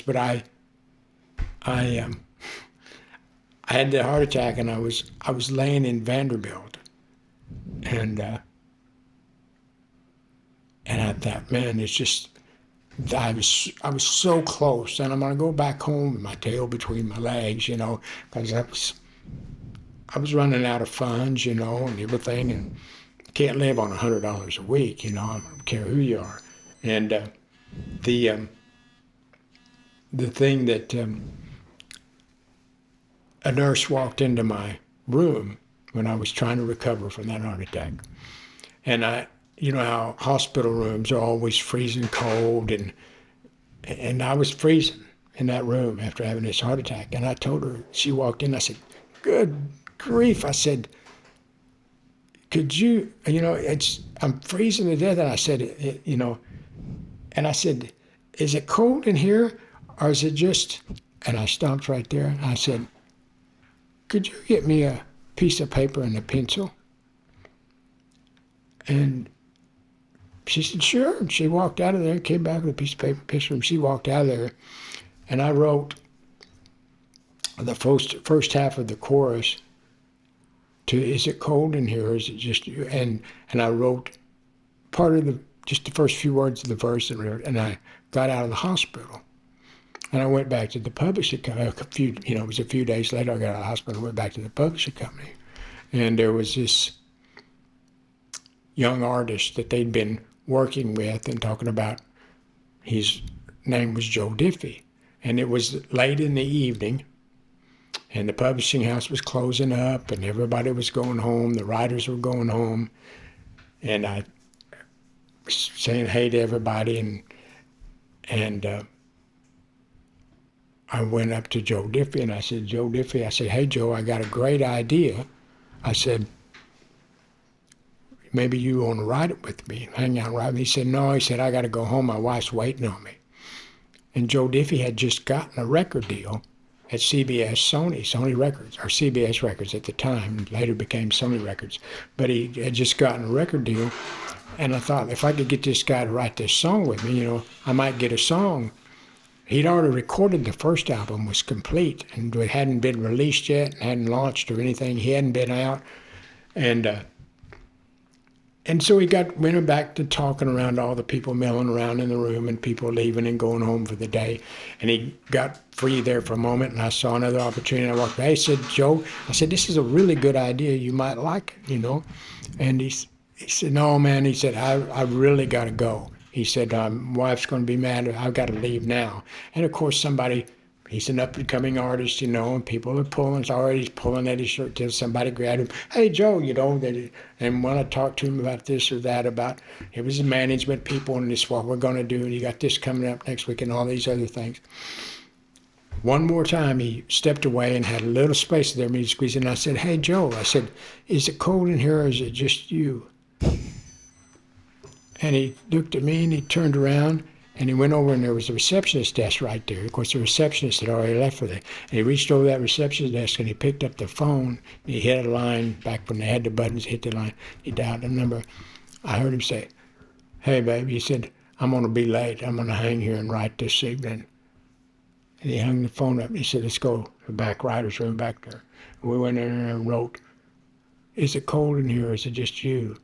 but I had the heart attack, and I was laying in Vanderbilt, and I thought, man, it's just, I was so close, and I'm gonna go back home with my tail between my legs, you know, because I was running out of funds, you know, and everything, and can't live on $100 a week, you know. I don't care who you are, and the thing that a nurse walked into my room when I was trying to recover from that heart attack, and you know how hospital rooms are always freezing cold, and I was freezing in that room after having this heart attack. And I told her, she walked in, I said, good grief. I said, could you, you know, I'm freezing to death. And I said, you know, and I said, is it cold in here, or is it just, and I stopped right there, and I said, could you get me a piece of paper and a pencil? And she said, sure. And she walked out of there, came back with a piece of paper, pencil, and she walked out of there. And I wrote the first half of the chorus to "Is it cold in here, or is it just you?" And I wrote part of just the first few words of the verse, and I got out of the hospital. And I went back to the publishing company. It was a few days later, I got out of the hospital and went back to the publishing company. And there was this young artist that they'd been working with and talking about. His name was Joe Diffie. And it was late in the evening, and the publishing house was closing up, and everybody was going home. The writers were going home. And I was saying hey to everybody, and I went up to Joe Diffie, and I said, Joe Diffie, I said, hey, Joe, I got a great idea. I said, maybe you want to write it with me, hang out and write with me. He said, no. He said, I got to go home. My wife's waiting on me. And Joe Diffie had just gotten a record deal at CBS, Sony Records, or CBS Records at the time, later became Sony Records. But he had just gotten a record deal, and I thought, if I could get this guy to write this song with me, you know, I might get a song. He'd already recorded the first album, was complete, and it hadn't been released yet, hadn't launched or anything. He hadn't been out. And so went back to talking around all the people milling around in the room and people leaving and going home for the day. And he got free there for a moment, and I saw another opportunity. I walked by. He said, Joe, I said, this is a really good idea. You might like it, you know. And he said, no, man. He said, I really got to go. He said, my wife's going to be mad. I've got to leave now. And, of course, he's an up-and-coming artist, you know, and people are pulling. He's pulling at his shirt till somebody grabbed him. Hey, Joe, you know, and when I talked to him about this or that, it was the management people, and this is what we're going to do, and you got this coming up next week and all these other things. One more time, he stepped away and had a little space there for me to squeeze in. And I said, hey, Joe, I said, is it cold in here, or is it just you? And he looked at me, and he turned around, and he went over, and there was a receptionist desk right there. Of course, the receptionist had already left for that. And he reached over that receptionist desk, and he picked up the phone. And he hit a line back when they had the buttons, hit the line. He dialed the number. I heard him say, hey, baby, he said, I'm going to be late. I'm going to hang here and write this evening. And he hung the phone up, and he said, let's go to the back writer's room back there. And we went in there and wrote, is it cold in here, or is it just you?